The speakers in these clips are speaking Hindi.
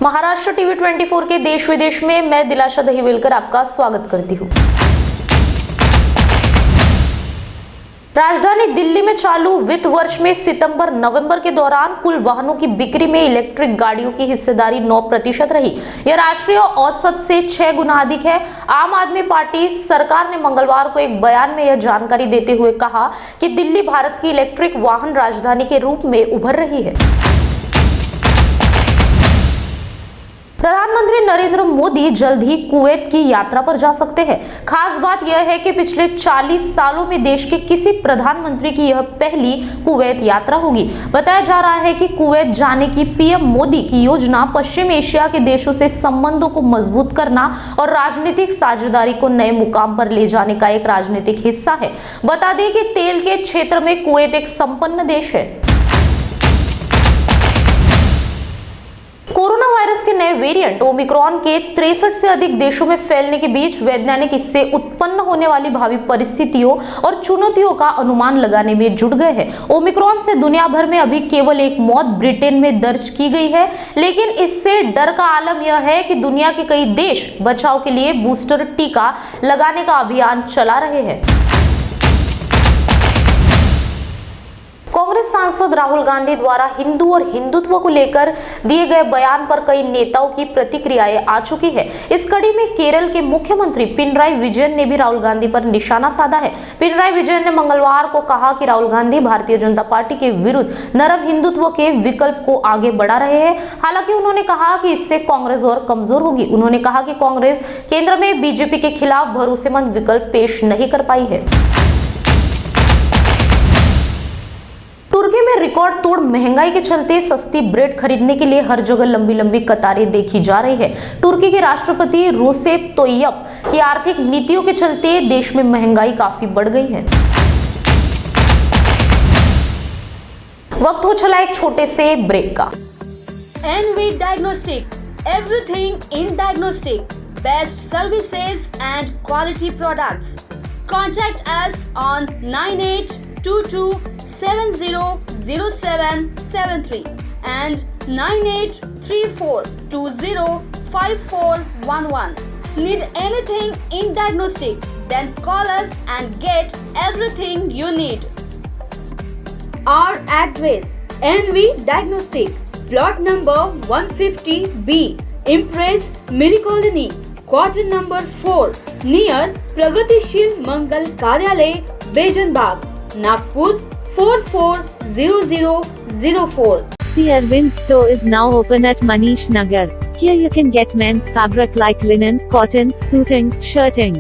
महाराष्ट्र टीवी 24 के देश विदेश में मैं दिलाशा दहिवेलकर आपका स्वागत करती हूँ। राजधानी दिल्ली में चालू वित्त वर्ष में सितंबर-नवंबर के दौरान कुल वाहनों की बिक्री में इलेक्ट्रिक गाड़ियों की हिस्सेदारी 9% रही। यह राष्ट्रीय औसत से 6 गुना अधिक है। आम आदमी पार्टी सरकार ने मंगलवार को एक बयान में यह जानकारी देते हुए कहा कि दिल्ली भारत की इलेक्ट्रिक वाहन राजधानी के रूप में उभर रही है। प्रधानमंत्री नरेंद्र मोदी जल्द ही कुवैत की यात्रा पर जा सकते हैं। खास बात यह है कि पिछले 40 सालों में देश के किसी प्रधानमंत्री की यह पहली कुवैत यात्रा होगी। बताया जा रहा है कि कुवैत जाने की पीएम मोदी की योजना पश्चिम एशिया के देशों से संबंधों को मजबूत करना और राजनीतिक साझेदारी को नए मुकाम पर ले जाने का एक राजनीतिक हिस्सा है। बता दें कि तेल के क्षेत्र में कुवैत एक संपन्न देश है। कोरोना वायरस के नए वेरिएंट ओमिक्रॉन के 63 से अधिक देशों में फैलने के बीच वैज्ञानिक इससे उत्पन्न होने वाली भावी परिस्थितियों और चुनौतियों का अनुमान लगाने में जुट गए हैं। ओमिक्रॉन से दुनिया भर में अभी केवल एक मौत ब्रिटेन में दर्ज की गई है, लेकिन इससे डर का आलम यह है कि दुनिया के कई देश बचाव के लिए बूस्टर टीका लगाने का अभियान चला रहे हैं। कांग्रेस सांसद राहुल गांधी द्वारा हिंदू और हिंदुत्व को लेकर दिए गए बयान पर कई नेताओं की प्रतिक्रियाएं आ चुकी है। इस कड़ी में केरल के मुख्यमंत्री पिनराई विजयन ने भी राहुल गांधी पर निशाना साधा है। पिनराई विजयन ने मंगलवार को कहा कि राहुल गांधी भारतीय जनता पार्टी के विरुद्ध नरम हिंदुत्व के विकल्प को आगे बढ़ा रहे हैं। हालांकि उन्होंने कहा कि इससे कांग्रेस और कमजोर होगी। उन्होंने कहा कि कांग्रेस केंद्र में बीजेपी के खिलाफ भरोसेमंद विकल्प पेश नहीं कर पाई है। तुर्की में रिकॉर्ड तोड़ महंगाई के चलते सस्ती ब्रेड खरीदने के लिए हर जगह लंबी लंबी कतारें देखी जा रही है। तुर्की के राष्ट्रपति रोसेप तोय्यप की आर्थिक नीतियों के चलते देश में महंगाई काफी बढ़ गई है। वक्त हो चला एक छोटे से ब्रेक का। NV Diagnostic, everything in diagnostic, best services and quality products. Contact us on 9822700773 and 9834205411. Need anything in diagnostic? Then call us and get everything you need. Our address: NV Diagnostic, plot number 150B, Impress Mini Colony, quarter number 4, near प्रगतिशील मंगल कार्यालय, Bezonbagh, Nagpur 440004. The Arvind store is now open at Manish Nagar. Here you can get men's fabric like linen, cotton, suiting, shirting.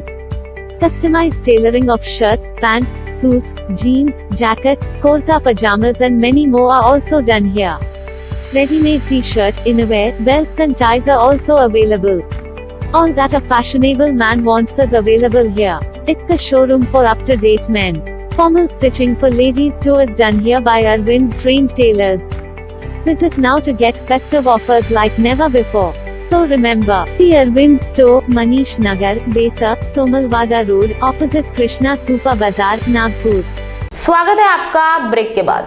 Customized tailoring of shirts, pants, suits, jeans, jackets, kurta pajamas and many more are also done here. Ready-made t-shirt, innerwear, belts and ties are also available. All that a fashionable man wants is available here. It's a showroom for up-to-date men. Formal stitching for ladies too is done here by Arvind trained tailors. Visit now to get festive offers like never before. So remember, the Arvind store, Manish Nagar, Besa, Somalwada Road, opposite Krishna Super Bazaar, Nagpur. स्वागत है आपका ब्रेक के बाद।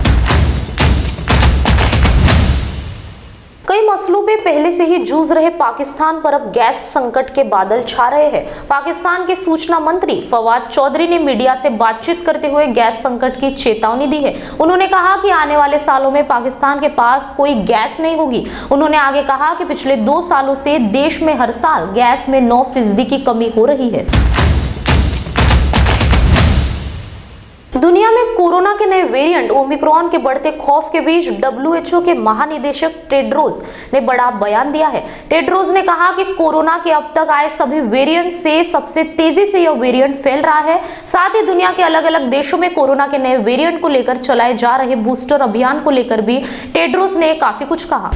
कई मसलों पे पहले से ही जूझ रहे पाकिस्तान पर अब गैस संकट के बादल छा रहे हैं। पाकिस्तान के सूचना मंत्री फवाद चौधरी ने मीडिया से बातचीत करते हुए गैस संकट की चेतावनी दी है। उन्होंने कहा कि आने वाले सालों में पाकिस्तान के पास कोई गैस नहीं होगी। उन्होंने आगे कहा कि पिछले 2 सालों से देश में हर साल गैस में 9% की कमी हो रही है। दुनिया में कोरोना के नए वेरिएंट ओमिक्रॉन के बढ़ते खौफ के बीच WHO के महानिदेशक टेड्रोस ने बड़ा बयान दिया है। टेड्रोस ने कहा कि कोरोना के अब तक आए सभी वेरिएंट से सबसे तेजी से यह वेरिएंट फैल रहा है। साथ ही दुनिया के अलग अलग देशों में कोरोना के नए वेरिएंट को लेकर चलाए जा रहे बूस्टर अभियान को लेकर भी टेड्रोस ने काफी कुछ कहा।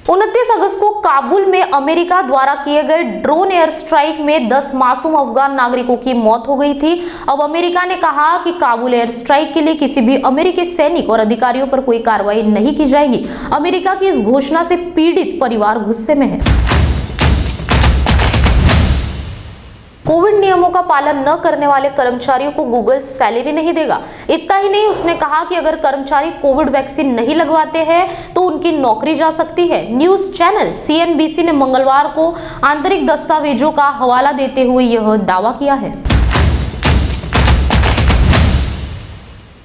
29 अगस्त को काबुल में अमेरिका द्वारा किए गए ड्रोन एयर स्ट्राइक में 10 मासूम अफगान नागरिकों की मौत हो गई थी। अब अमेरिका ने कहा कि काबुल एयर स्ट्राइक के लिए किसी भी अमेरिकी सैनिक और अधिकारियों पर कोई कार्रवाई नहीं की जाएगी। अमेरिका की इस घोषणा से पीड़ित परिवार गुस्से में है। कोविड नियमों का पालन न करने वाले कर्मचारियों को गूगल सैलरी नहीं देगा। इतना ही नहीं, उसने कहा कि अगर कर्मचारी कोविड वैक्सीन नहीं लगवाते हैं तो उनकी नौकरी जा सकती है। न्यूज चैनल CNBC ने मंगलवार को आंतरिक दस्तावेजों का हवाला देते हुए यह दावा किया है।